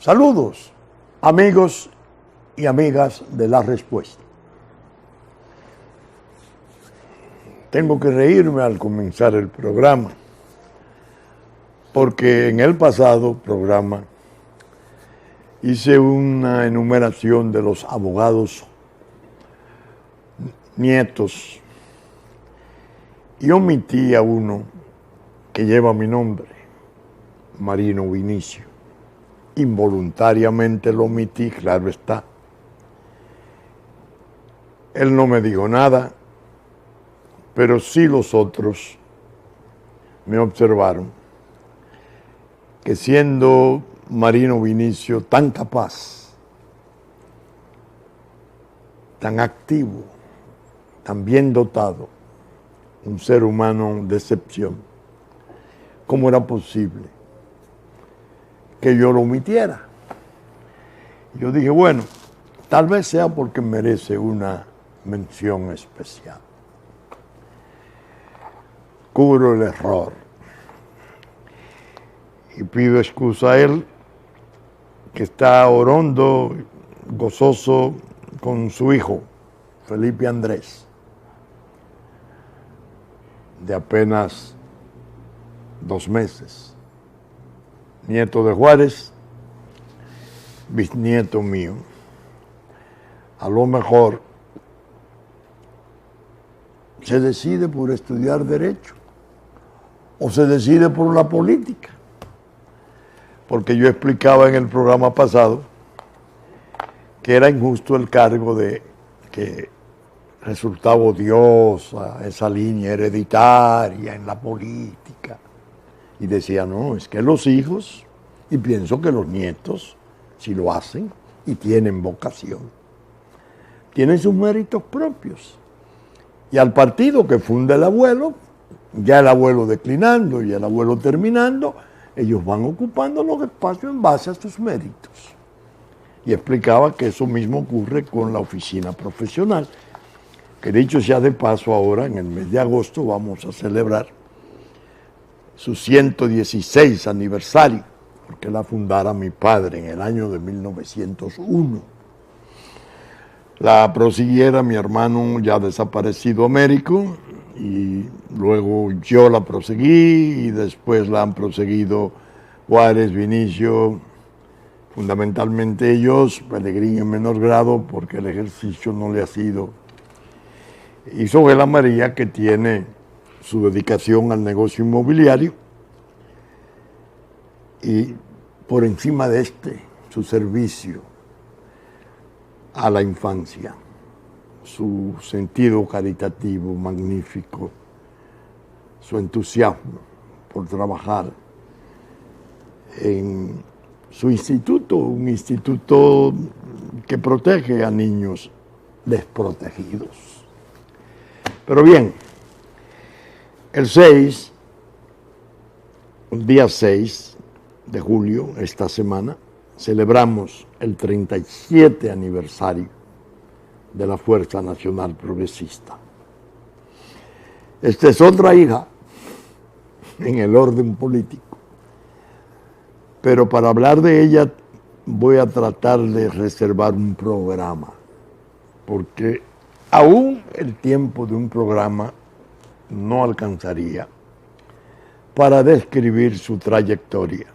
Saludos, amigos y amigas de La Respuesta. Tengo que reírme al comenzar el programa, porque en el pasado programa hice una enumeración de los abogados nietos y omití a uno que lleva mi nombre, Marino Vinicio. Involuntariamente lo omití, claro está. Él no me dijo nada, pero sí los otros me observaron que siendo Marino Vinicio tan capaz, tan activo, tan bien dotado, un ser humano de excepción, ¿cómo era posible que yo lo omitiera? Yo dije, bueno, tal vez sea porque merece una mención especial. Cubro el error y pido excusa a él, que está orondo, gozoso con su hijo, Felipe Andrés, de apenas 2 meses, nieto de Juárez, bisnieto mío. A lo mejor se decide por estudiar Derecho o se decide por la política, porque yo explicaba en el programa pasado que era injusto el cargo de que resultaba odiosa esa línea hereditaria en la política. Y decía, no, es que los hijos, y pienso que los nietos, si lo hacen y tienen vocación, tienen sus méritos propios. Y al partido que funda el abuelo, ya el abuelo declinando y el abuelo terminando, ellos van ocupando los espacios en base a sus méritos. Y explicaba que eso mismo ocurre con la oficina profesional, que dicho sea de paso ahora, en el mes de agosto, vamos a celebrar su 116 aniversario, porque la fundara mi padre en el año de 1901. La prosiguiera mi hermano ya desaparecido Américo, y luego yo la proseguí, y después la han proseguido Juárez, Vinicio, fundamentalmente ellos, Pellegrini en menor grado, porque el ejercicio no le ha sido. Y Isabela María, que tiene su dedicación al negocio inmobiliario, y por encima de su servicio a la infancia, su sentido caritativo magnífico, su entusiasmo por trabajar en su instituto, un instituto que protege a niños desprotegidos. Pero bien, el día 6 de julio, esta semana, celebramos el 37 aniversario de la Fuerza Nacional Progresista. Esta es otra hija en el orden político, pero para hablar de ella voy a tratar de reservar un programa, porque aún el tiempo de un programa no alcanzaría para describir su trayectoria,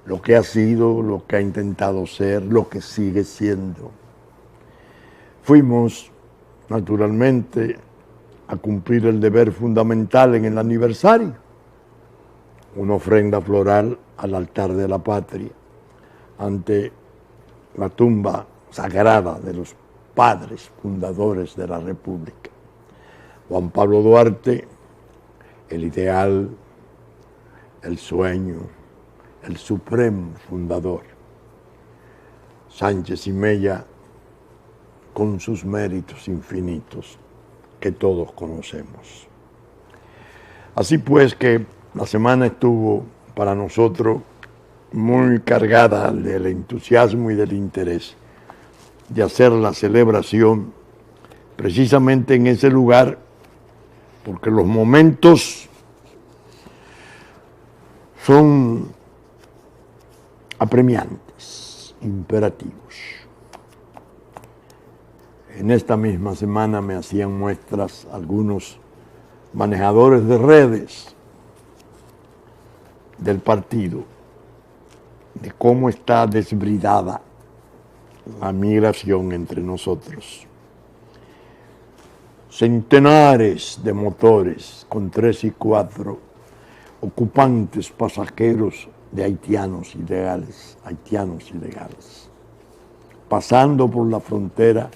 lo que ha sido, lo que ha intentado ser, lo que sigue siendo. Fuimos, naturalmente, a cumplir el deber fundamental en el aniversario, una ofrenda floral al altar de la patria, ante la tumba sagrada de los padres fundadores de la República. Juan Pablo Duarte, el ideal, el sueño, el supremo fundador. Sánchez y Mella, con sus méritos infinitos que todos conocemos. Así pues que la semana estuvo para nosotros muy cargada del entusiasmo y del interés de hacer la celebración precisamente en ese lugar, porque los momentos son apremiantes, imperativos. En esta misma semana me hacían muestras algunos manejadores de redes del partido de cómo está desbridada la migración entre nosotros. Centenares de motores con 3 y 4 ocupantes pasajeros de haitianos ilegales, pasando por la frontera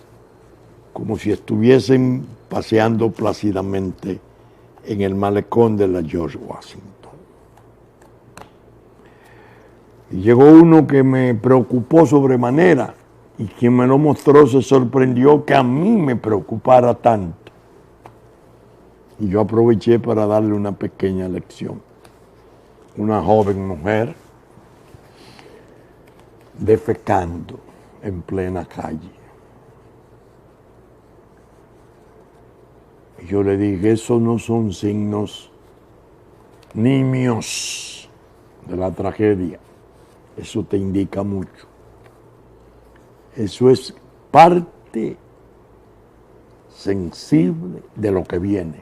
como si estuviesen paseando plácidamente en el malecón de la George Washington. Y llegó uno que me preocupó sobremanera, y quien me lo mostró se sorprendió que a mí me preocupara tanto. Y yo aproveché para darle una pequeña lección. Una joven mujer defecando en plena calle. Y yo le dije, esos no son signos nimios de la tragedia. Eso te indica mucho. Eso es parte sensible de lo que viene,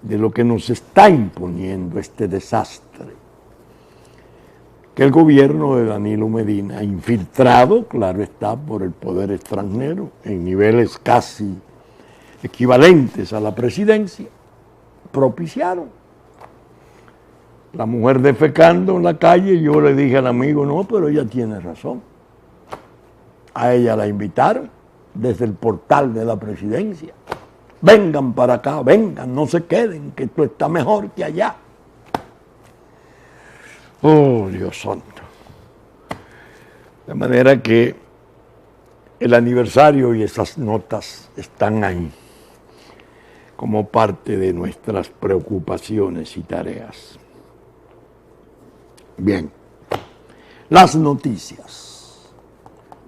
de lo que nos está imponiendo este desastre que el gobierno de Danilo Medina, infiltrado, claro está, por el poder extranjero, en niveles casi equivalentes a la presidencia, propiciaron. La mujer defecando en la calle, yo le dije al amigo, no, pero ella tiene razón. A ella la invitaron desde el portal de la presidencia. Vengan para acá, vengan, no se queden, que esto está mejor que allá. Oh, Dios santo. De manera que el aniversario y esas notas están ahí como parte de nuestras preocupaciones y tareas. Bien, las noticias.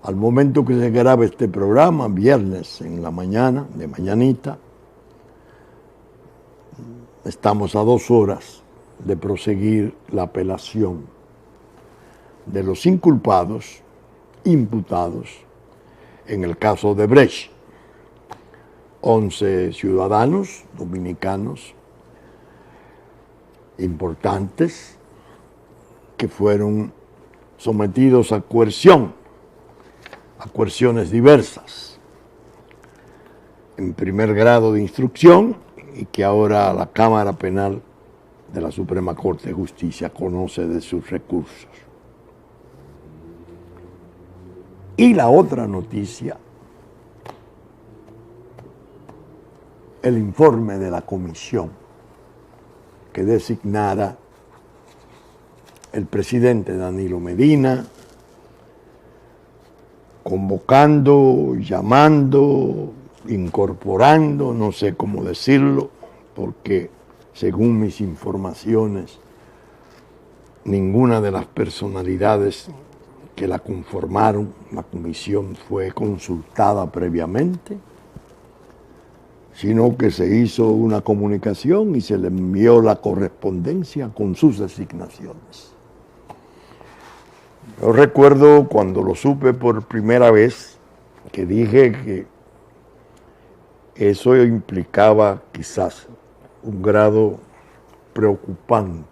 Al momento que se graba este programa, viernes en la mañana, de mañanita, estamos a 2 horas de proseguir la apelación de los inculpados, imputados, en el caso de Brecht. 11 ciudadanos dominicanos importantes que fueron sometidos a coerción, a coerciones diversas, en primer grado de instrucción, y que ahora la Cámara Penal de la Suprema Corte de Justicia conoce de sus recursos. Y la otra noticia, el informe de la comisión que designara el presidente Danilo Medina, convocando, llamando, incorporando, no sé cómo decirlo, porque según mis informaciones, ninguna de las personalidades que la conformaron, la comisión, fue consultada previamente, sino que se hizo una comunicación y se le envió la correspondencia con sus designaciones. Yo recuerdo cuando lo supe por primera vez, que dije que eso implicaba quizás un grado preocupante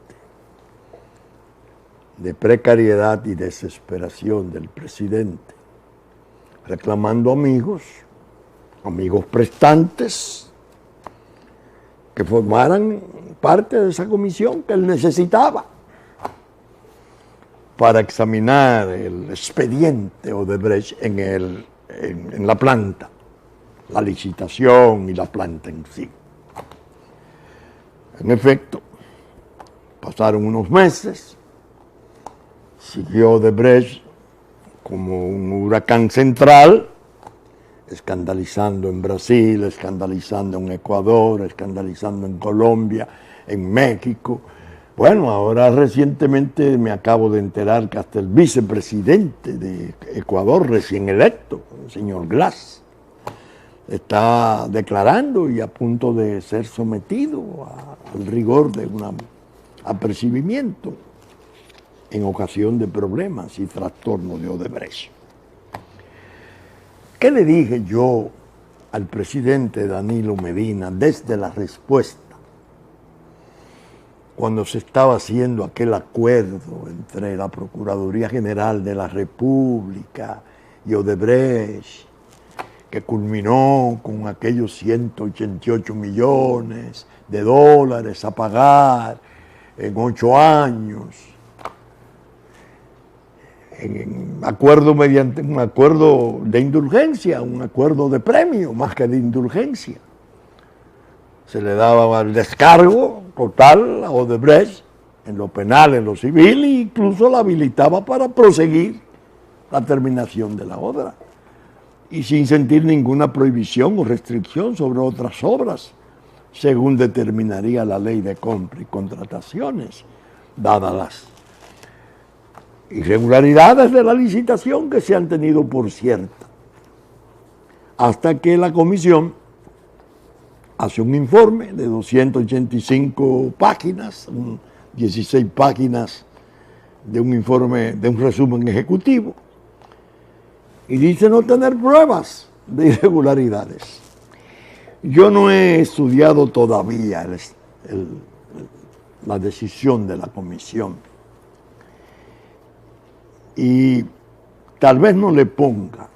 de precariedad y desesperación del presidente, reclamando amigos prestantes, que formaran parte de esa comisión que él necesitaba para examinar el expediente Odebrecht en la planta, la licitación y la planta en sí. En efecto, pasaron unos meses, siguió Odebrecht como un huracán central, escandalizando en Brasil, escandalizando en Ecuador, escandalizando en Colombia, en México. Bueno, ahora recientemente me acabo de enterar que hasta el vicepresidente de Ecuador, recién electo, el señor Glass, está declarando y a punto de ser sometido al rigor de un apercibimiento. en ocasión de problemas y trastornos de Odebrecht. ¿Qué le dije yo al presidente Danilo Medina desde la respuesta cuando se estaba haciendo aquel acuerdo entre la Procuraduría General de la República y Odebrecht, que culminó con aquellos 188 millones de dólares a pagar en 8 años, en acuerdo mediante un acuerdo de indulgencia, un acuerdo de premio más que de indulgencia? Se le daba el descargo total a Odebrecht en lo penal, en lo civil, e incluso la habilitaba para proseguir la terminación de la obra, y sin sentir ninguna prohibición o restricción sobre otras obras, según determinaría la ley de compra y contrataciones, dadas las irregularidades de la licitación que se han tenido por cierta, hasta que la comisión hace un informe de 285 páginas, 16 páginas de un informe, de un resumen ejecutivo, y dice no tener pruebas de irregularidades. Yo no he estudiado todavía la decisión de la comisión, y tal vez no le ponga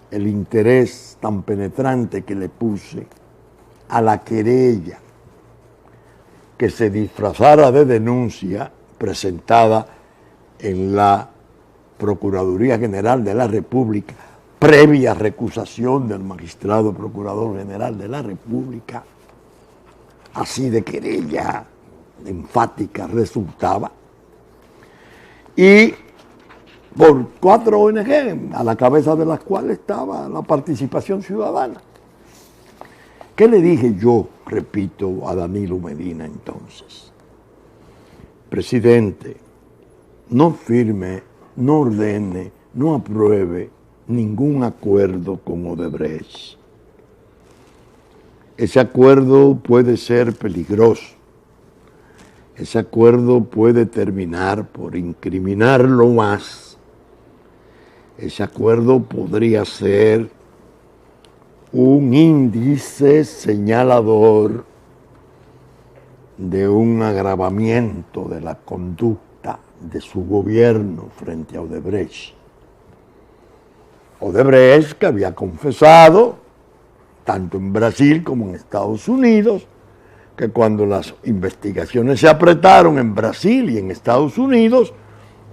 el interés tan penetrante que le puse a la querella que se disfrazara de denuncia presentada en la Procuraduría General de la República, previa recusación del magistrado Procurador General de la República. Así de querella enfática resultaba. Y por 4 ONG, a la cabeza de las cuales estaba la participación ciudadana. ¿Qué le dije yo, repito, a Danilo Medina entonces? Presidente, no firme, no ordene, no apruebe ningún acuerdo con Odebrecht. Ese acuerdo puede ser peligroso. Ese acuerdo puede terminar por incriminarlo más. Ese acuerdo podría ser un índice señalador de un agravamiento de la conducta de su gobierno frente a Odebrecht. Odebrecht, que había confesado, tanto en Brasil como en Estados Unidos, que cuando las investigaciones se apretaron en Brasil y en Estados Unidos,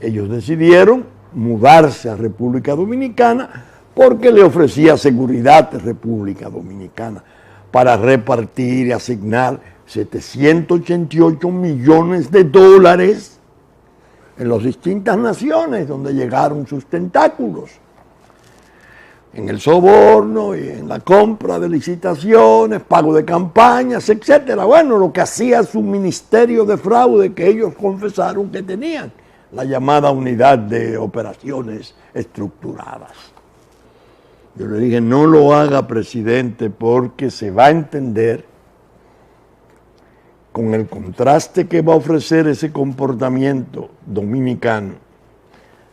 ellos decidieron mudarse a República Dominicana porque le ofrecía seguridad a República Dominicana para repartir y asignar 788 millones de dólares en las distintas naciones donde llegaron sus tentáculos, en el soborno y en la compra de licitaciones, pago de campañas, etcétera. Bueno, lo que hacía su ministerio de fraude que ellos confesaron que tenían, la llamada unidad de operaciones estructuradas. Yo le dije, no lo haga, presidente, porque se va a entender con el contraste que va a ofrecer ese comportamiento dominicano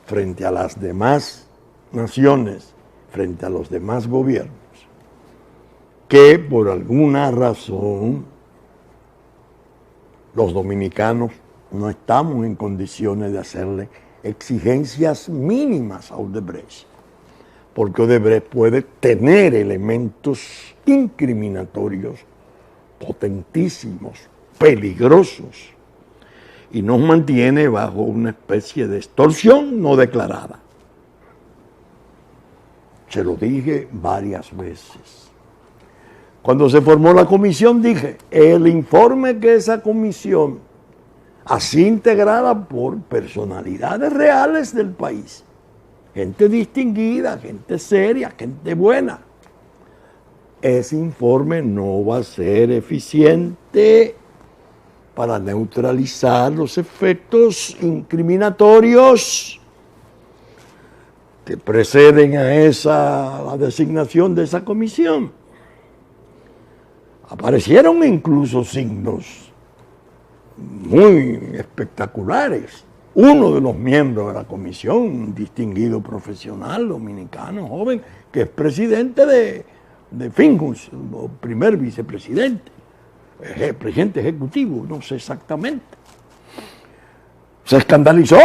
frente a las demás naciones, frente a los demás gobiernos, que por alguna razón los dominicanos no estamos en condiciones de hacerle exigencias mínimas a Odebrecht, porque Odebrecht puede tener elementos incriminatorios potentísimos, peligrosos, y nos mantiene bajo una especie de extorsión no declarada. Se lo dije varias veces. Cuando se formó la comisión dije, el informe que esa comisión, así integrada por personalidades reales del país, gente distinguida, gente seria, gente buena, ese informe no va a ser eficiente para neutralizar los efectos incriminatorios que preceden a la designación de esa comisión. Aparecieron incluso signos muy espectaculares uno de los miembros de la comisión, un distinguido profesional dominicano, joven, que es presidente de Finjus, o primer vicepresidente, presidente ejecutivo, no sé exactamente. Se escandalizó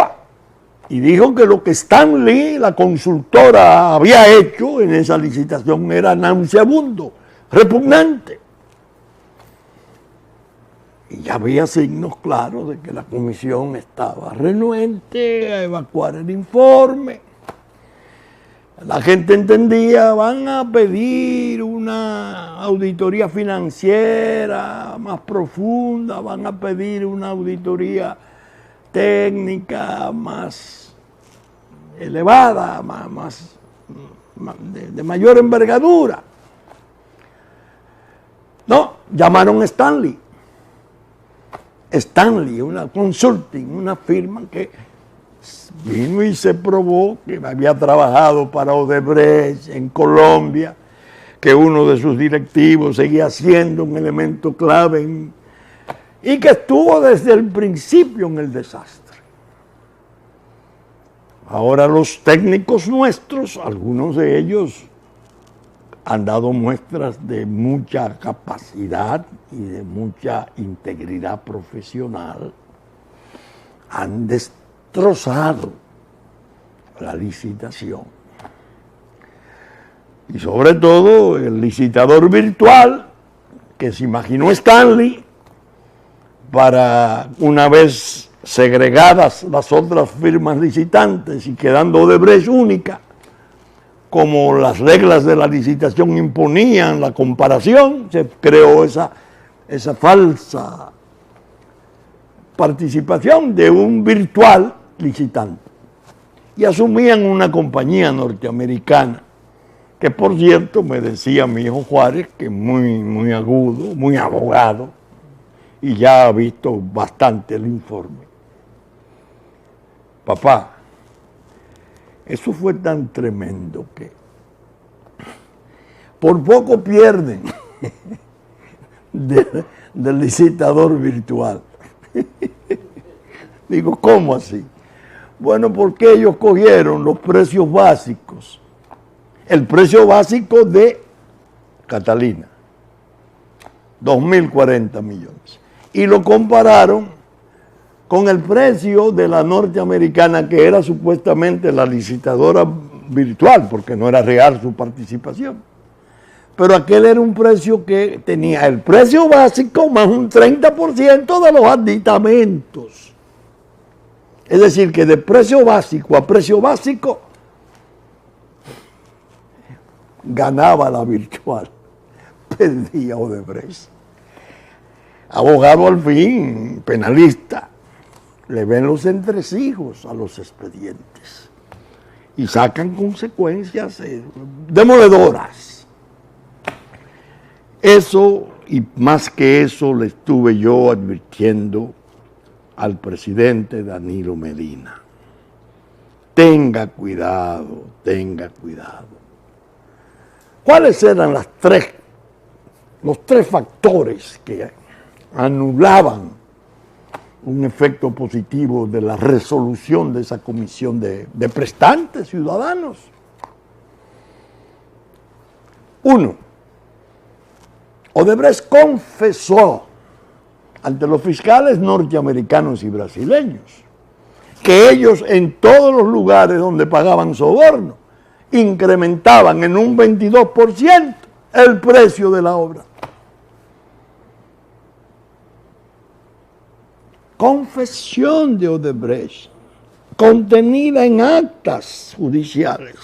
y dijo que lo que Stanley, la consultora, había hecho en esa licitación era nauseabundo, repugnante. Y ya había signos claros de que la comisión estaba renuente a evacuar el informe. La gente entendía, van a pedir una auditoría financiera más profunda, van a pedir una auditoría técnica más elevada, de mayor envergadura. No, llamaron a Stanley. Stanley, una consulting, una firma que vino y se probó que había trabajado para Odebrecht en Colombia, que uno de sus directivos seguía siendo un elemento clave y que estuvo desde el principio en el desastre. Ahora los técnicos nuestros, algunos de ellos han dado muestras de mucha capacidad y de mucha integridad profesional, han destrozado la licitación. Y sobre todo el licitador virtual que se imaginó Stanley para, una vez segregadas las otras firmas licitantes y quedando Odebrecht única, como las reglas de la licitación imponían la comparación, se creó esa falsa participación de un virtual licitante. Y asumían una compañía norteamericana, que por cierto me decía mi hijo Juárez, que es muy agudo, muy abogado, y ya ha visto bastante el informe. Papá, eso fue tan tremendo que por poco pierden del licitador virtual. Digo, ¿cómo así? Bueno, porque ellos cogieron los precios básicos, el precio básico de Catalina, 2.040 millones, y lo compararon con el precio de la norteamericana, que era supuestamente la licitadora virtual, porque no era real su participación. Pero aquel era un precio que tenía el precio básico más un 30% de los aditamentos. Es decir, que de precio básico a precio básico ganaba la virtual, perdía Odebrecht. Abogado al fin, penalista, le ven los entresijos a los expedientes y sacan consecuencias demoledoras. Eso, y más que eso, le estuve yo advirtiendo al presidente Danilo Medina. Tenga cuidado, tenga cuidado. ¿Cuáles eran los tres factores que anulaban un efecto positivo de la resolución de esa comisión de prestantes ciudadanos? Uno, Odebrecht confesó ante los fiscales norteamericanos y brasileños que ellos en todos los lugares donde pagaban soborno incrementaban en un 22% el precio de la obra. Confesión de Odebrecht, contenida en actas judiciales.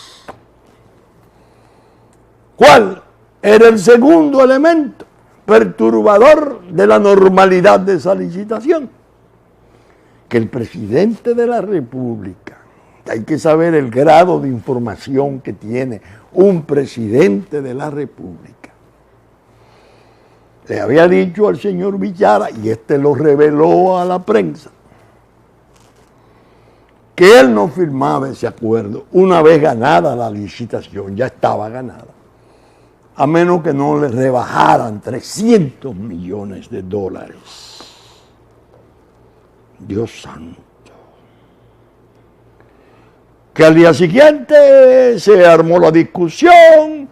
¿Cuál era el segundo elemento perturbador de la normalidad de esa licitación? Que el presidente de la República, hay que saber el grado de información que tiene un presidente de la República, le había dicho al señor Villara, y este lo reveló a la prensa, que él no firmaba ese acuerdo una vez ganada la licitación, ya estaba ganada, a menos que no le rebajaran 300 millones de dólares. Dios santo. Que al día siguiente se armó la discusión,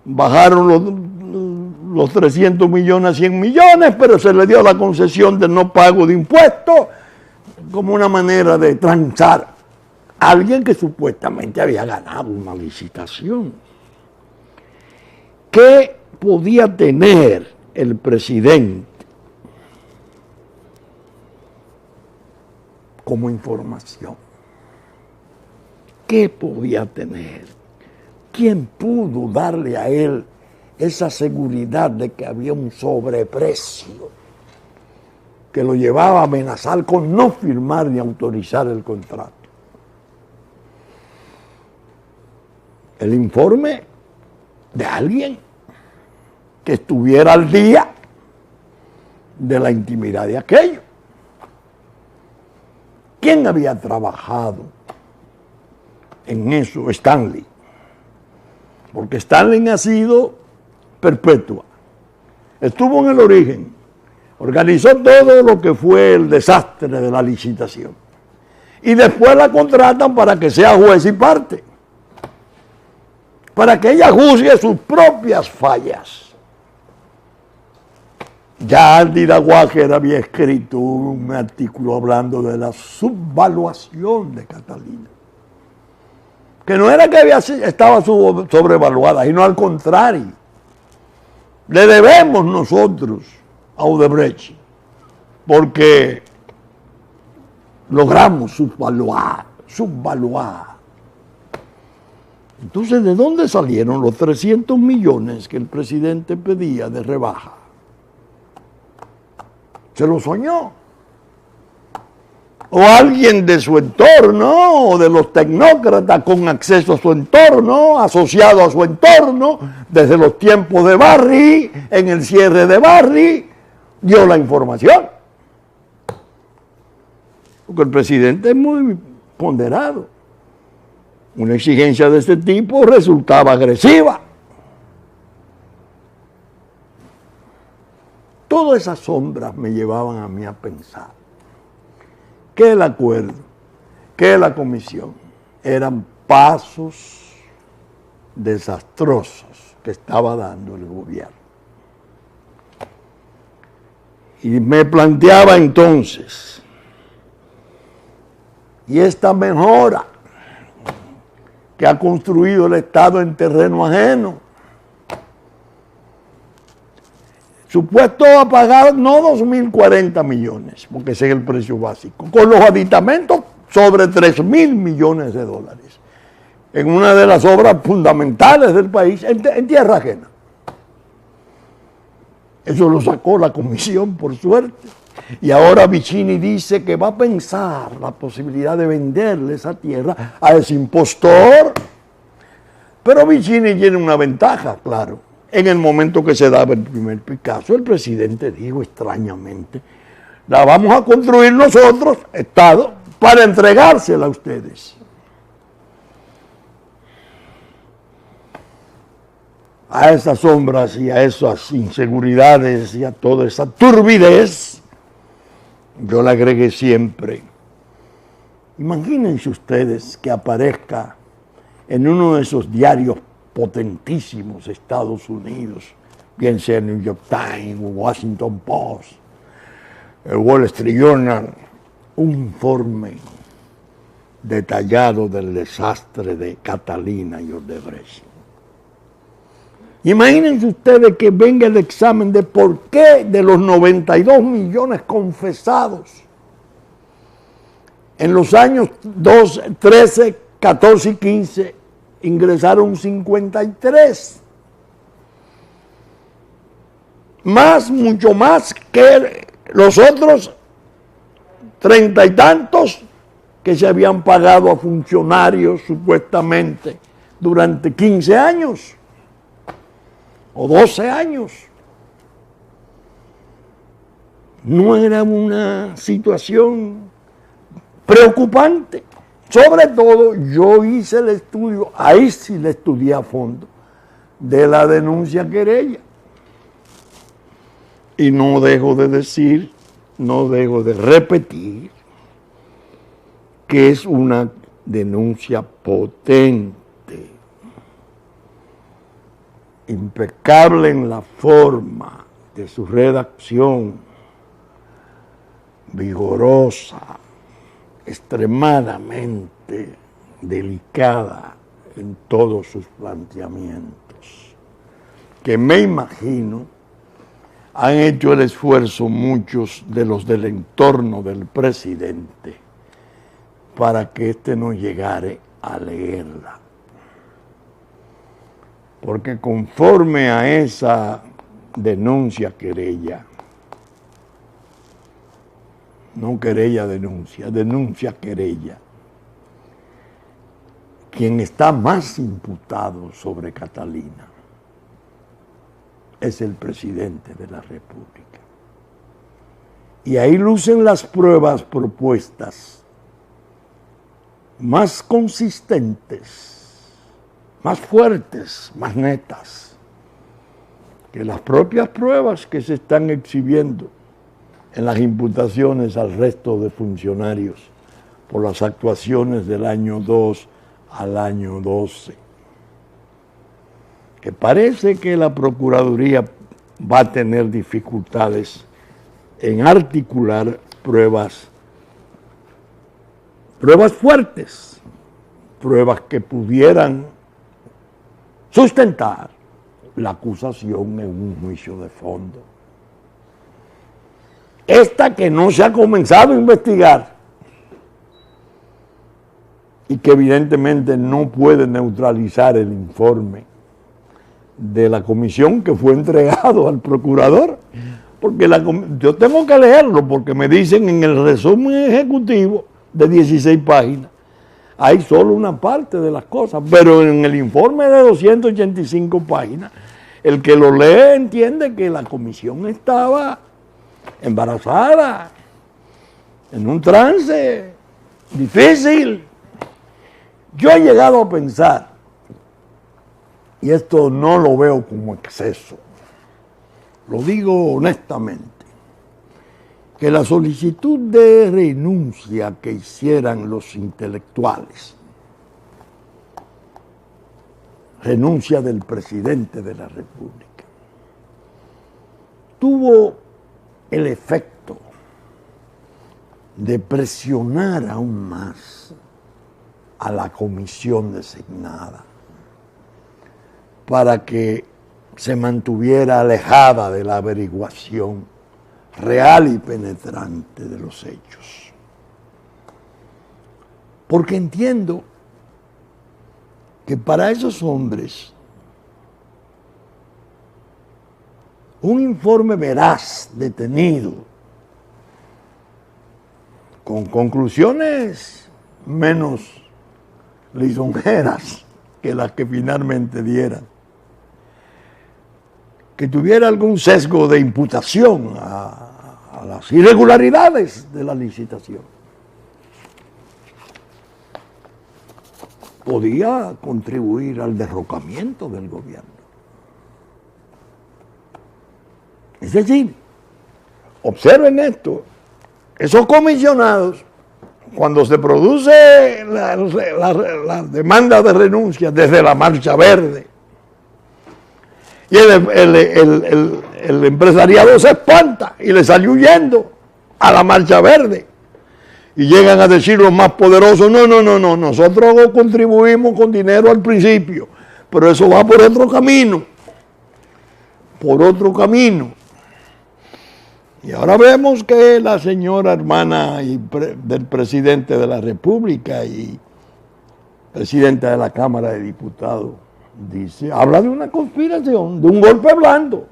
bajaron los 300 millones a 100 millones, pero se le dio la concesión de no pago de impuestos como una manera de transar a alguien que supuestamente había ganado una licitación. ¿Qué podía tener el presidente como información? ¿Qué podía tener? ¿Quién pudo darle a él esa seguridad de que había un sobreprecio que lo llevaba a amenazar con no firmar ni autorizar el contrato? El informe de alguien que estuviera al día de la intimidad de aquello. ¿Quién había trabajado en eso? Stanley. Porque Stanley ha sido perpetua. Estuvo en el origen, organizó todo lo que fue el desastre de la licitación. Y después la contratan para que sea juez y parte, para que ella juzgue sus propias fallas. Ya Andy Walker había escrito un artículo hablando de la subvaluación de Catalina, que no era que estaba sobrevaluada, sino al contrario. Le debemos nosotros a Odebrecht porque logramos subvaluar. Entonces, ¿de dónde salieron los 300 millones que el presidente pedía de rebaja? Se lo soñó. O alguien de su entorno, o de los tecnócratas con acceso a su entorno, asociado a su entorno, desde los tiempos de Barry, en el cierre de Barry, dio la información. Porque el presidente es muy ponderado. Una exigencia de este tipo resultaba agresiva. Todas esas sombras me llevaban a mí a pensar que el acuerdo, que la comisión, eran pasos desastrosos que estaba dando el gobierno. Y me planteaba entonces, y esta mejora que ha construido el Estado en terreno ajeno, supuesto a pagar no 2.040 millones, porque ese es el precio básico, con los aditamentos sobre 3.000 millones de dólares, en una de las obras fundamentales del país, en tierra ajena. Eso lo sacó la comisión, por suerte. Y ahora Vicini dice que va a pensar la posibilidad de venderle esa tierra a ese impostor. Pero Vicini tiene una ventaja, claro. En el momento que se daba el primer Picasso, el presidente dijo extrañamente, la vamos a construir nosotros, Estado, para entregársela a ustedes. A esas sombras y a esas inseguridades y a toda esa turbidez, yo le agregué siempre, imagínense ustedes que aparezca en uno de esos diarios potentísimos Estados Unidos, bien sea el New York Times, Washington Post, el Wall Street Journal, un informe detallado del desastre de Catalina y Odebrecht. Imagínense ustedes que venga el examen de por qué de los 92 millones confesados en los años 13, 14 y 15 ingresaron 53. Mucho más que los otros 30 y tantos que se habían pagado a funcionarios supuestamente durante 15 años o 12 años. No era una situación preocupante. Sobre todo, yo hice el estudio, ahí sí le estudié a fondo, de la denuncia querella. Y no dejo de decir, no dejo de repetir, que es una denuncia potente, impecable en la forma de su redacción, vigorosa, extremadamente delicada en todos sus planteamientos, que me imagino han hecho el esfuerzo muchos de los del entorno del presidente para que éste no llegare a leerla. Porque conforme a esa denuncia querella, no querella denuncia querella, quien está más imputado sobre Catalina es el presidente de la República. Y ahí lucen las pruebas propuestas más consistentes, más fuertes, más netas, que las propias pruebas que se están exhibiendo en las imputaciones al resto de funcionarios por las actuaciones del año 2 al año 12. Que parece que la Procuraduría va a tener dificultades en articular pruebas fuertes, pruebas que pudieran sustentar la acusación en un juicio de fondo. Esta que no se ha comenzado a investigar y que evidentemente no puede neutralizar el informe de la comisión que fue entregado al procurador, porque yo tengo que leerlo porque me dicen en el resumen ejecutivo de 16 páginas hay solo una parte de las cosas, pero en el informe de 285 páginas el que lo lee entiende que la comisión estaba embarazada, en un trance difícil. Yo he llegado a pensar, y esto no lo veo como exceso, lo digo honestamente, que la solicitud de renuncia que hicieran los intelectuales, renuncia del presidente de la República, tuvo el efecto de presionar aún más a la comisión designada para que se mantuviera alejada de la averiguación real y penetrante de los hechos. Porque entiendo que para esos hombres un informe veraz, detenido, con conclusiones menos lisonjeras que las que finalmente dieran, que tuviera algún sesgo de imputación a las irregularidades de la licitación, podía contribuir al derrocamiento del gobierno. Es decir, observen esto, esos comisionados, cuando se produce la demanda de renuncia desde la Marcha Verde, y el empresariado se espanta y le sale huyendo a la Marcha Verde. Y llegan a decir los más poderosos, no, nosotros contribuimos con dinero al principio, pero eso va por otro camino. Y ahora vemos que la señora hermana del presidente de la República y presidenta de la Cámara de Diputados, habla de una conspiración, de un golpe blando.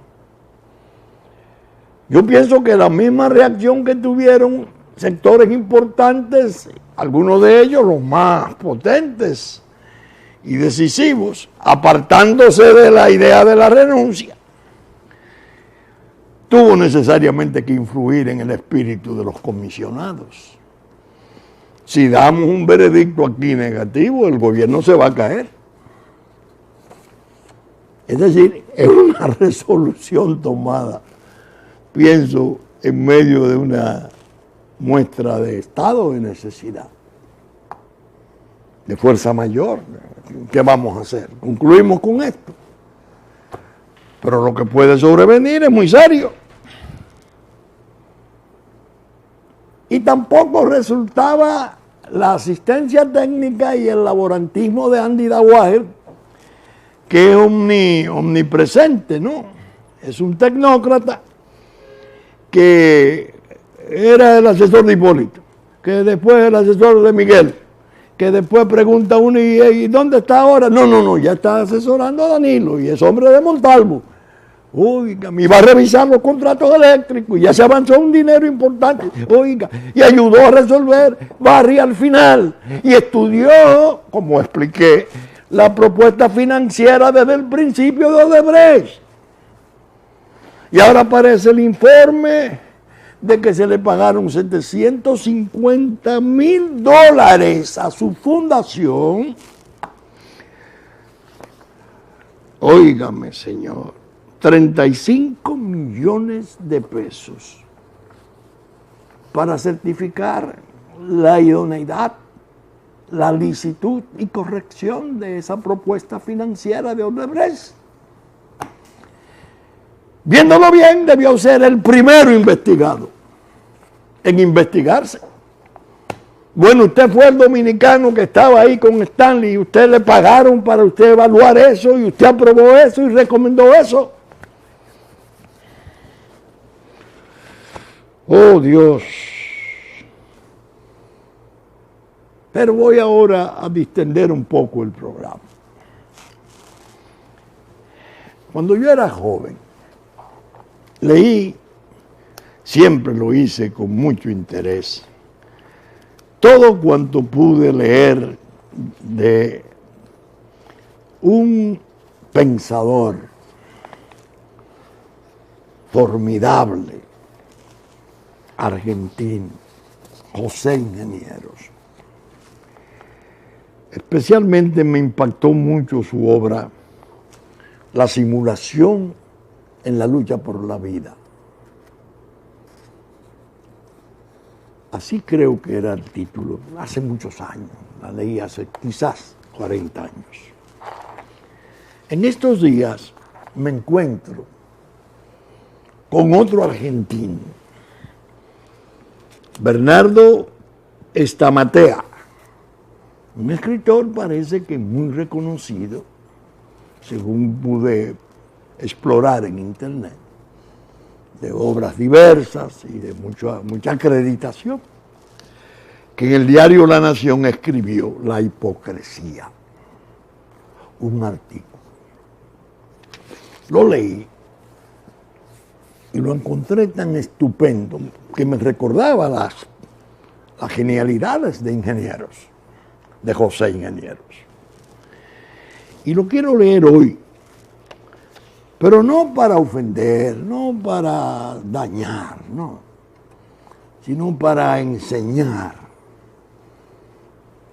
Yo pienso que la misma reacción que tuvieron sectores importantes, algunos de ellos los más potentes y decisivos, apartándose de la idea de la renuncia, tuvo necesariamente que influir en el espíritu de los comisionados. Si damos un veredicto aquí negativo, el gobierno se va a caer. Es decir, es una resolución tomada, pienso, en medio de una muestra de estado de necesidad. de fuerza mayor. ¿Qué vamos a hacer? Concluimos con esto. Pero lo que puede sobrevenir es muy serio. Y tampoco resultaba la asistencia técnica y el laborantismo de Andy Dauer, que es omnipresente, ¿no? Es un tecnócrata que era el asesor de Hipólito, que después el asesor de Miguel, que después pregunta a uno, ¿y dónde está ahora? No, ya está asesorando a Danilo, y es hombre de Montalvo. Oiga, me iba a revisar los contratos eléctricos, y ya se avanzó un dinero importante, oiga, y ayudó a resolver Barry al final, y estudió, como expliqué, la propuesta financiera desde el principio de Odebrecht. Y ahora aparece el informe de que se le pagaron $750,000 a su fundación. Óigame, señor, 35 millones de pesos para certificar la idoneidad, la licitud y corrección de esa propuesta financiera de Odebrecht. Viéndolo bien, debió ser el primero investigado en investigarse. Bueno, usted fue el dominicano que estaba ahí con Stanley y usted le pagaron para usted evaluar eso y usted aprobó eso y recomendó eso. Oh, Dios. Pero voy ahora a distender un poco el programa. Cuando yo era joven, leí, siempre lo hice con mucho interés, todo cuanto pude leer de un pensador formidable argentino, José Ingenieros. Especialmente me impactó mucho su obra, La simulación en la lucha por la vida. Así creo que era el título, hace muchos años, la leí hace quizás 40 años. En estos días me encuentro con otro argentino, Bernardo Estamatea, un escritor parece que muy reconocido, según pude explorar en internet, de obras diversas y de mucha acreditación, que en el diario La Nación escribió La hipocresía, un artículo. Lo leí y lo encontré tan estupendo que me recordaba las genialidades de Ingenieros, de José Ingenieros. Y lo quiero leer hoy, pero no para ofender, no para dañar, no, sino para enseñar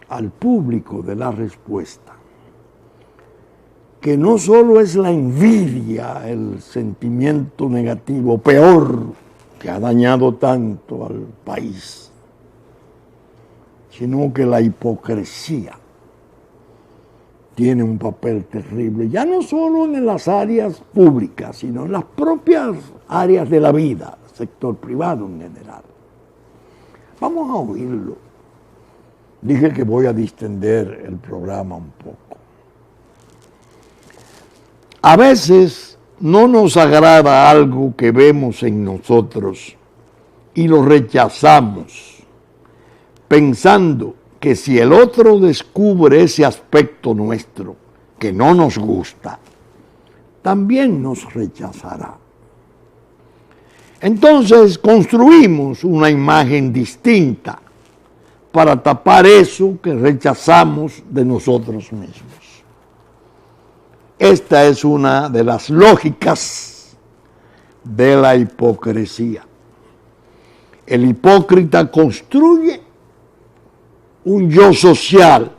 al público de la respuesta que no solo es la envidia, el sentimiento negativo, peor, que ha dañado tanto al país, sino que la hipocresía tiene un papel terrible, ya no solo en las áreas públicas, sino en las propias áreas de la vida, sector privado en general. Vamos a oírlo. Dije que voy a distender el programa un poco. A veces no nos agrada algo que vemos en nosotros y lo rechazamos, pensando que si el otro descubre ese aspecto nuestro que no nos gusta, también nos rechazará. Entonces construimos una imagen distinta para tapar eso que rechazamos de nosotros mismos. Esta es una de las lógicas de la hipocresía. El hipócrita construye un yo social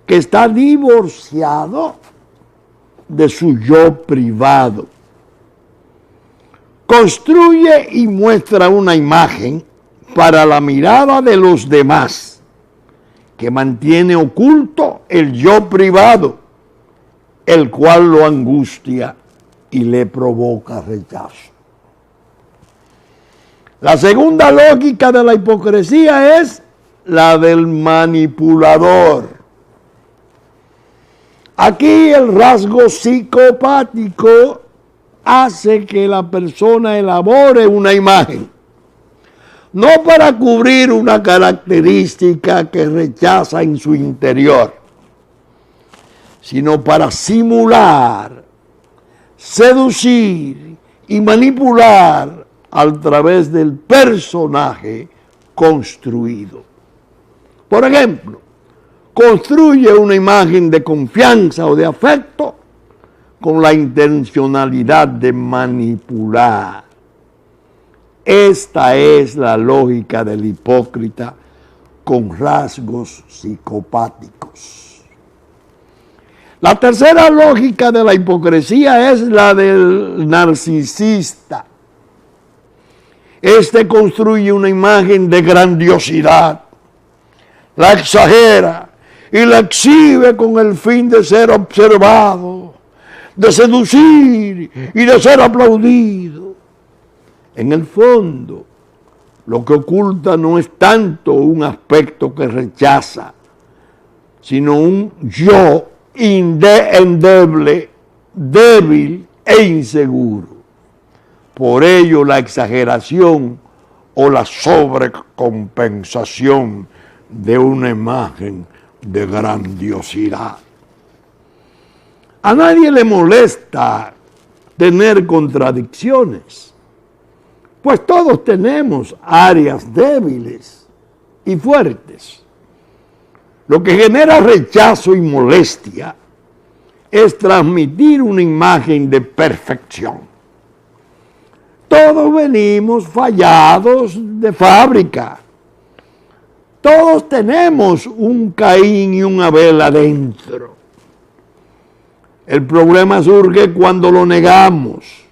que está divorciado de su yo privado. Construye y muestra una imagen para la mirada de los demás que mantiene oculto el yo privado, el cual lo angustia y le provoca rechazo. La segunda lógica de la hipocresía es la del manipulador. Aquí el rasgo psicopático hace que la persona elabore una imagen, no para cubrir una característica que rechaza en su interior, sino para simular, seducir y manipular a través del personaje construido. Por ejemplo, construye una imagen de confianza o de afecto con la intencionalidad de manipular. Esta es la lógica del hipócrita con rasgos psicopáticos. La tercera lógica de la hipocresía es la del narcisista. Este construye una imagen de grandiosidad, la exagera y la exhibe con el fin de ser observado, de seducir y de ser aplaudido. En el fondo, lo que oculta no es tanto un aspecto que rechaza, sino un yo endeble, débil e inseguro. Por ello, la exageración o la sobrecompensación de una imagen de grandiosidad. A nadie le molesta tener contradicciones, pues todos tenemos áreas débiles y fuertes. Lo que genera rechazo y molestia es transmitir una imagen de perfección. Todos venimos fallados de fábrica. Todos tenemos un Caín y un Abel adentro. El problema surge cuando lo negamos,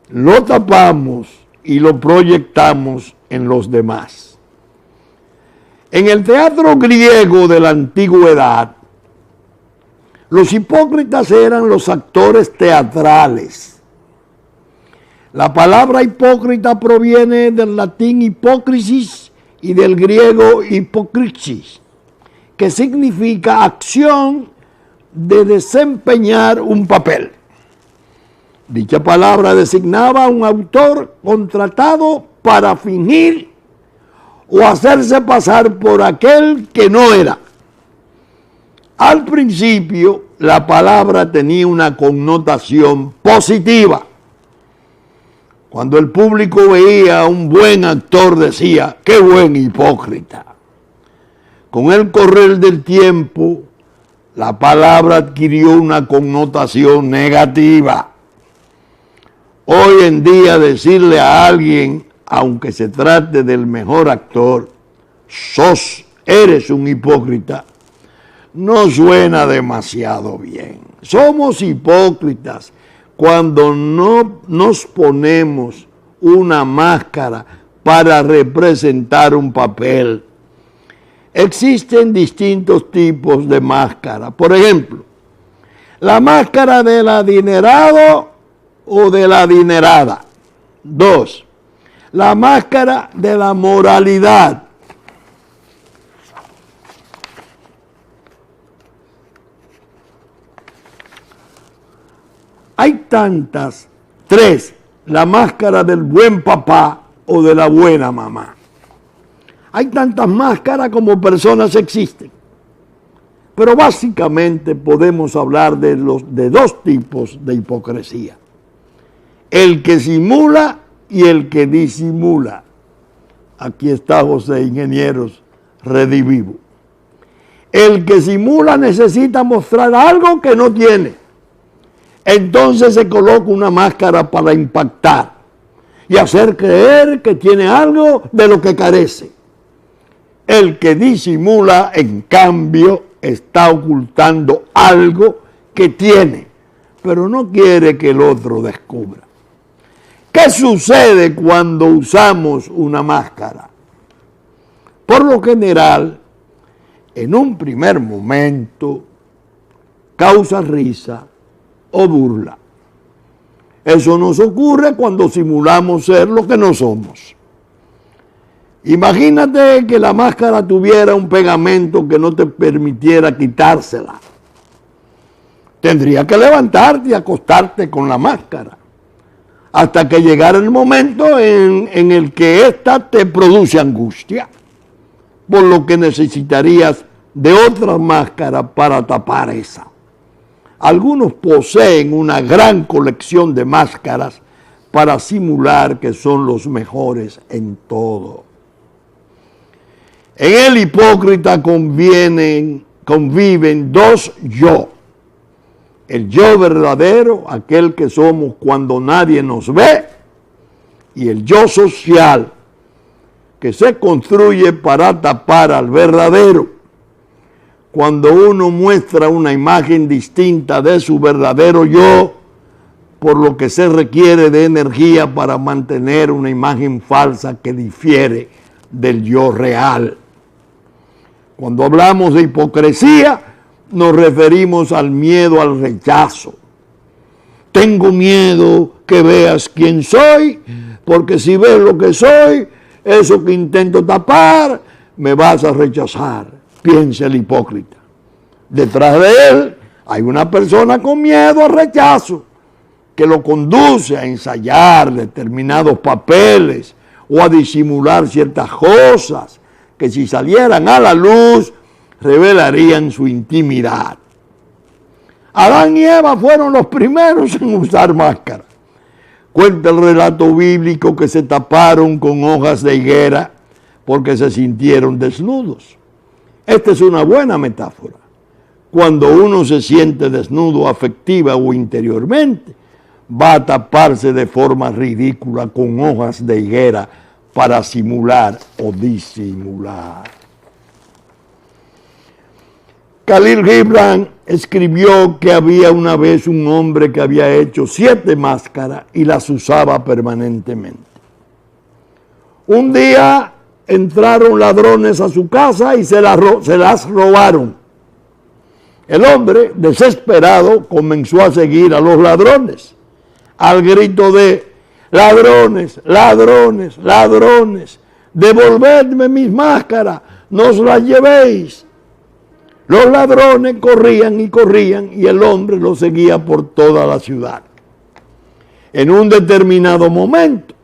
lo tapamos y lo proyectamos en los demás. En el teatro griego de la antigüedad, los hipócritas eran los actores teatrales. La palabra hipócrita proviene del latín hipócrisis y del griego hipokrisis, que significa acción de desempeñar un papel. Dicha palabra designaba a un autor contratado para fingir o hacerse pasar por aquel que no era. Al principio, la palabra tenía una connotación positiva. Cuando el público veía a un buen actor, decía, ¡qué buen hipócrita! Con el correr del tiempo, la palabra adquirió una connotación negativa. Hoy en día decirle a alguien, aunque se trate del mejor actor, eres un hipócrita, no suena demasiado bien. Somos hipócritas cuando no nos ponemos una máscara para representar un papel. Existen distintos tipos de máscara. Por ejemplo, la máscara del adinerado o de la adinerada. 2. La máscara de la moralidad. Hay tantas. 3. La máscara del buen papá o de la buena mamá. Hay tantas máscaras como personas existen. Pero básicamente podemos hablar de dos tipos de hipocresía. El que simula y el que disimula. Aquí está José Ingenieros Redivivo. El que simula necesita mostrar algo que no tiene. Entonces se coloca una máscara para impactar y hacer creer que tiene algo de lo que carece. El que disimula, en cambio, está ocultando algo que tiene, pero no quiere que el otro descubra. ¿Qué sucede cuando usamos una máscara? Por lo general, en un primer momento causa risa o burla. Eso nos ocurre cuando simulamos ser lo que no somos. Imagínate que la máscara tuviera un pegamento que no te permitiera quitársela. Tendría que levantarte y acostarte con la máscara hasta que llegara el momento en el que ésta te produce angustia, por lo que necesitarías de otra máscara para tapar esa. Algunos poseen una gran colección de máscaras para simular que son los mejores en todo. En el hipócrita conviven dos yo. El yo verdadero, aquel que somos cuando nadie nos ve, y el yo social, que se construye para tapar al verdadero. Cuando uno muestra una imagen distinta de su verdadero yo, por lo que se requiere de energía para mantener una imagen falsa que difiere del yo real. Cuando hablamos de hipocresía, nos referimos al miedo al rechazo. Tengo miedo que veas quién soy, porque si ves lo que soy, eso que intento tapar, me vas a rechazar, piensa el hipócrita. Detrás de él hay una persona con miedo al rechazo, que lo conduce a ensayar determinados papeles o a disimular ciertas cosas que si salieran a la luz revelarían su intimidad. Adán y Eva fueron los primeros en usar máscara. Cuenta el relato bíblico que se taparon con hojas de higuera porque se sintieron desnudos. Esta es una buena metáfora. Cuando uno se siente desnudo afectiva o interiormente, va a taparse de forma ridícula con hojas de higuera para simular o disimular. Khalil Gibran escribió que había una vez un hombre que había hecho 7 máscaras y las usaba permanentemente. Un día entraron ladrones a su casa y se las robaron. El hombre, desesperado, comenzó a seguir a los ladrones al grito de: ladrones, ladrones, ladrones, devolvedme mis máscaras, no os las llevéis. Los ladrones corrían y corrían y el hombre los seguía por toda la ciudad. En un determinado momento,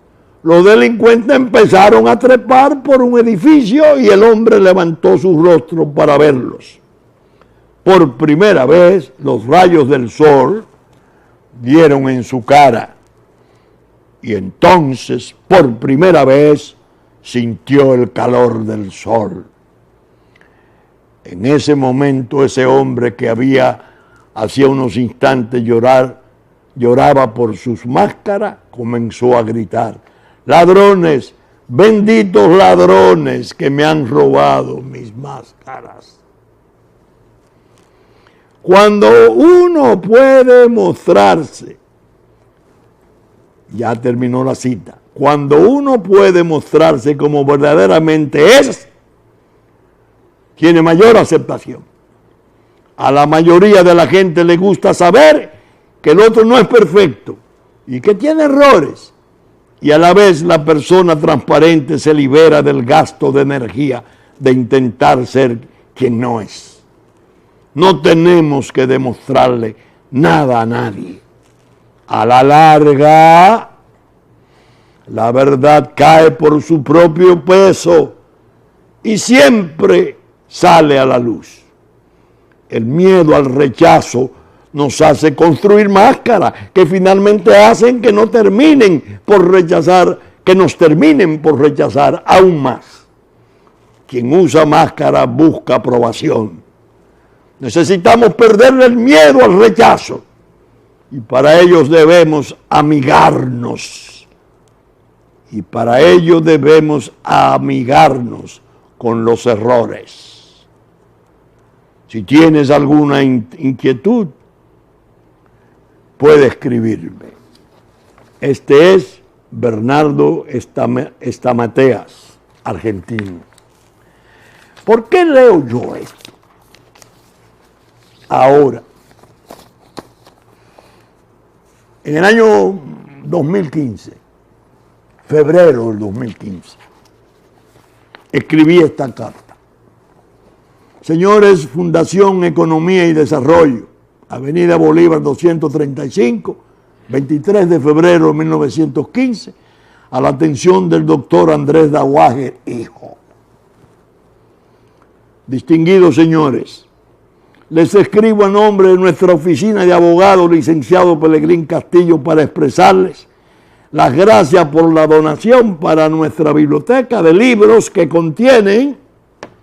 los delincuentes empezaron a trepar por un edificio y el hombre levantó su rostro para verlos. Por primera vez, los rayos del sol dieron en su cara y entonces, por primera vez, sintió el calor del sol. En ese momento, ese hombre que hacía unos instantes lloraba por sus máscaras, comenzó a gritar: ladrones, benditos ladrones que me han robado mis máscaras. Cuando uno puede mostrarse, ya terminó la cita, cuando uno puede mostrarse como verdaderamente es, tiene mayor aceptación. A la mayoría de la gente le gusta saber que el otro no es perfecto y que tiene errores. Y a la vez la persona transparente se libera del gasto de energía de intentar ser quien no es. No tenemos que demostrarle nada a nadie. A la larga, la verdad cae por su propio peso y siempre sale a la luz. El miedo al rechazo nos hace construir máscaras que finalmente hacen que no terminen por rechazar, que nos terminen por rechazar aún más. Quien usa máscara busca aprobación. Necesitamos perderle el miedo al rechazo y para ello debemos amigarnos. Y para ello debemos amigarnos con los errores. Si tienes alguna inquietud, puede escribirme. Este es Bernardo Estamateas, argentino. ¿Por qué leo yo esto? Ahora, en el año 2015, febrero del 2015, escribí esta carta. Señores, Fundación Economía y Desarrollo, Avenida Bolívar 235, 23 de febrero de 1915, a la atención del doctor Andrés Daguaje, hijo. Distinguidos señores, les escribo a nombre de nuestra oficina de abogado, licenciado Pelegrín Castillo, para expresarles las gracias por la donación para nuestra biblioteca de libros que contienen,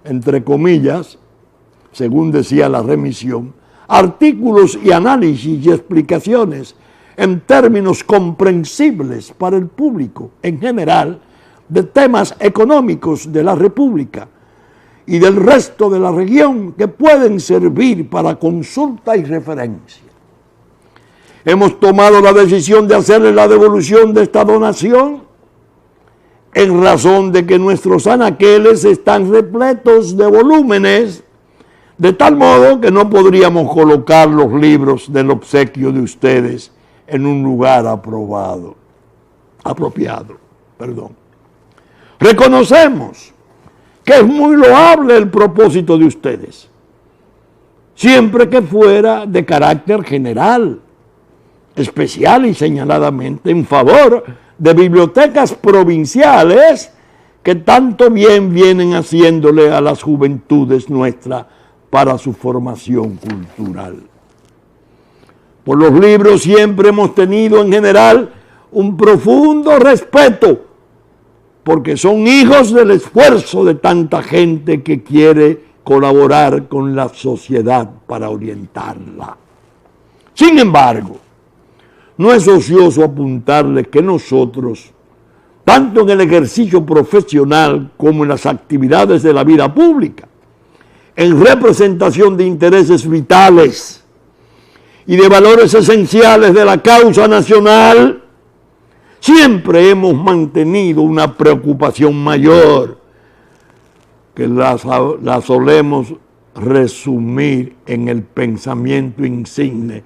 entre comillas, según decía la remisión, artículos y análisis y explicaciones en términos comprensibles para el público en general de temas económicos de la República y del resto de la región que pueden servir para consulta y referencia. Hemos tomado la decisión de hacerle la devolución de esta donación en razón de que nuestros anaqueles están repletos de volúmenes, de tal modo que no podríamos colocar los libros del obsequio de ustedes en un lugar apropiado. Reconocemos que es muy loable el propósito de ustedes, siempre que fuera de carácter general, especial y señaladamente en favor de bibliotecas provinciales que tanto bien vienen haciéndole a las juventudes nuestras para su formación cultural. Por los libros siempre hemos tenido en general un profundo respeto, porque son hijos del esfuerzo de tanta gente que quiere colaborar con la sociedad para orientarla. Sin embargo, no es ocioso apuntarles que nosotros, tanto en el ejercicio profesional como en las actividades de la vida pública, en representación de intereses vitales y de valores esenciales de la causa nacional, siempre hemos mantenido una preocupación mayor que la solemos resumir en el pensamiento insigne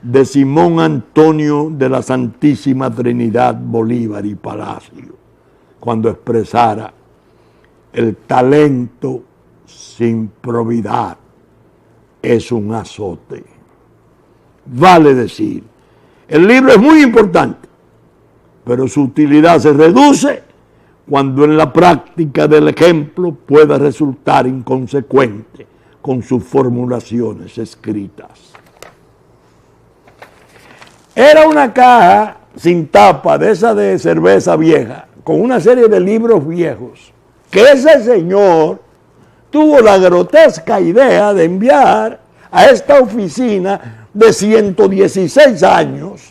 de Simón Antonio de la Santísima Trinidad Bolívar y Palacio, cuando expresara: el talento sin probidad es un azote. Vale decir, el libro es muy importante, pero su utilidad se reduce cuando en la práctica del ejemplo pueda resultar inconsecuente con sus formulaciones escritas. Era una caja sin tapa, de esa de cerveza vieja, con una serie de libros viejos, que ese señor tuvo la grotesca idea de enviar a esta oficina de 116 años,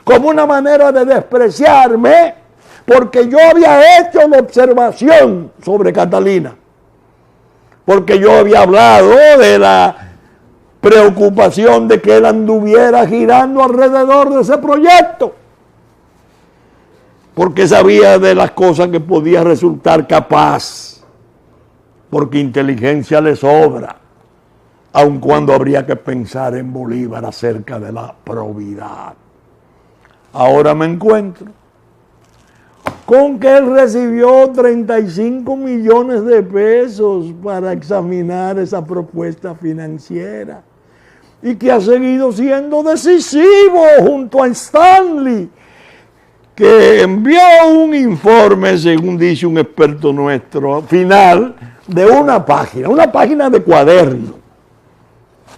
como una manera de despreciarme, porque yo había hecho la observación sobre Catalina, porque yo había hablado de la preocupación de que él anduviera girando alrededor de ese proyecto, porque sabía de las cosas que podía resultar capaz, porque inteligencia le sobra, aun cuando habría que pensar en Bolívar acerca de la probidad. Ahora me encuentro con que él recibió 35 millones de pesos para examinar esa propuesta financiera y que ha seguido siendo decisivo junto a Stanley, que envió un informe, según dice un experto nuestro, final de una página de cuaderno,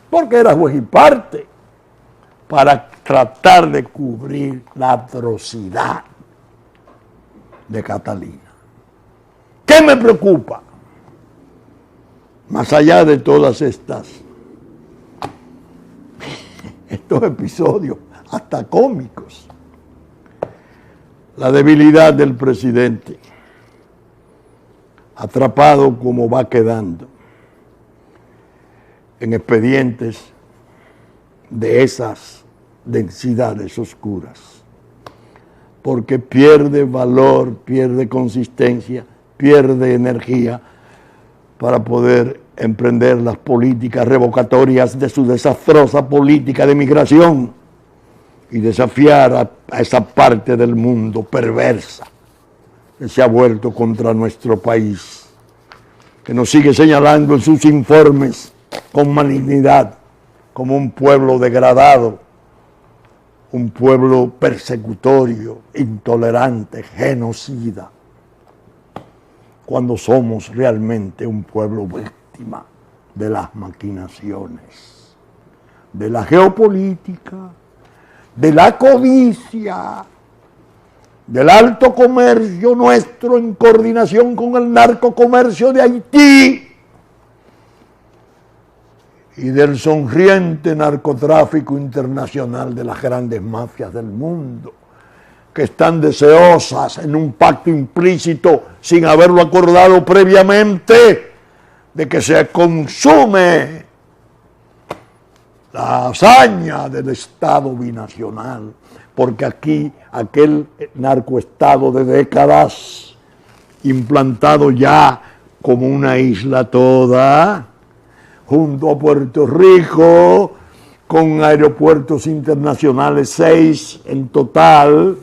porque era juez y parte, para tratar de cubrir la atrocidad de Catalina. ¿Qué me preocupa? Más allá de todas estos episodios, hasta cómicos, la debilidad del presidente, atrapado como va quedando en expedientes de esas densidades oscuras, porque pierde valor, pierde consistencia, pierde energía, para poder emprender las políticas revocatorias de su desastrosa política de migración y desafiar a esa parte del mundo perversa que se ha vuelto contra nuestro país, que nos sigue señalando en sus informes con malignidad como un pueblo degradado, un pueblo persecutorio, intolerante, genocida, cuando somos realmente un pueblo víctima de las maquinaciones, de la geopolítica, de la codicia, del alto comercio nuestro en coordinación con el narcocomercio de Haití y del sonriente narcotráfico internacional de las grandes mafias del mundo, que están deseosas en un pacto implícito sin haberlo acordado previamente de que se consume la hazaña del Estado binacional, porque aquí aquel narcoestado de décadas, implantado ya como una isla toda, junto a Puerto Rico, con aeropuertos internacionales, 6 en total,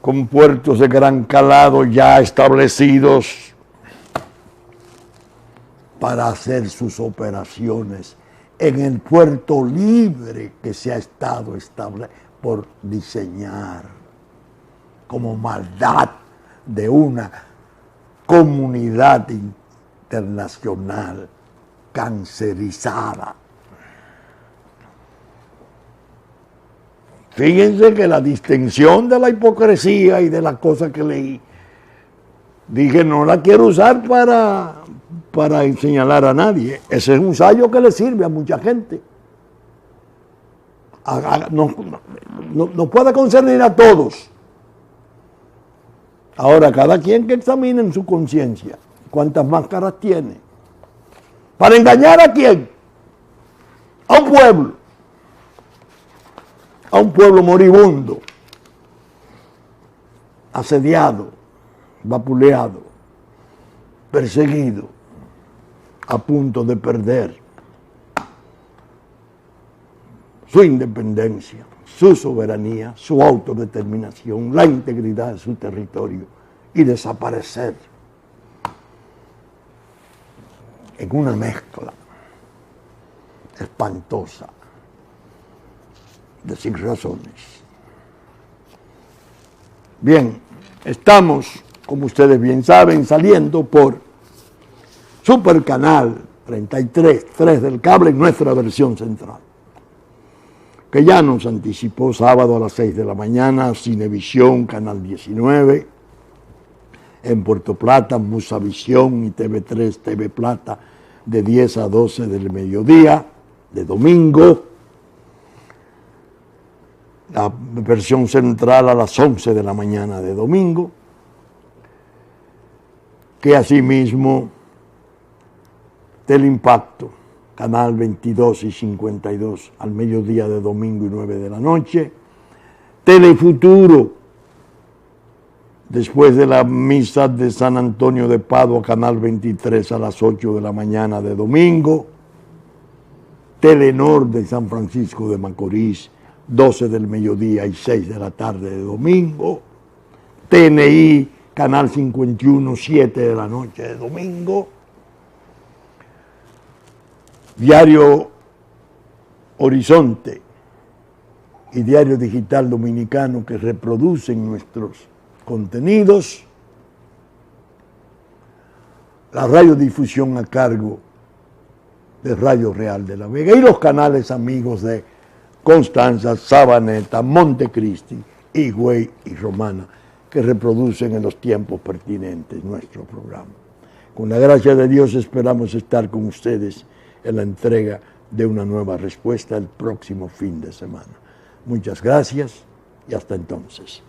con puertos de gran calado ya establecidos para hacer sus operaciones en el puerto libre que se ha estado por diseñar como maldad de una comunidad internacional cancerizada. Fíjense que la distinción de la hipocresía y de las cosas que leí, dije, no la quiero usar para señalar a nadie. Ese es un ensayo que le sirve a mucha gente. No puede concernir a todos. Ahora, cada quien que examine en su conciencia cuántas máscaras tiene. ¿Para engañar a quién? A un pueblo. A un pueblo moribundo, asediado, vapuleado, perseguido, a punto de perder su independencia, su soberanía, su autodeterminación, la integridad de su territorio y desaparecer en una mezcla espantosa de sin razones. Bien, estamos, como ustedes bien saben, saliendo por Supercanal 33, 3 del cable en nuestra versión central, que ya nos anticipó sábado a las 6 de la mañana, Cinevisión, Canal 19, en Puerto Plata, Musavisión y TV3, TV Plata, de 10 a 12 del mediodía, de domingo, la versión central a las 11 de la mañana de domingo, que asimismo Teleimpacto, Canal 22 y 52 al mediodía de domingo y 9 de la noche, Telefuturo, después de la misa de San Antonio de Padua, Canal 23 a las 8 de la mañana de domingo, Telenor de San Francisco de Macorís, 12 del mediodía y 6 de la tarde de domingo, TNI, Canal 51, 7 de la noche de domingo, Diario Horizonte y Diario Digital Dominicano, que reproducen nuestros contenidos, la radiodifusión a cargo de Radio Real de la Vega y los canales amigos de Constanza, Sabaneta, Montecristi, Higüey y Romana, que reproducen en los tiempos pertinentes nuestro programa. Con la gracia de Dios esperamos estar con ustedes en la entrega de una nueva respuesta el próximo fin de semana. Muchas gracias y hasta entonces.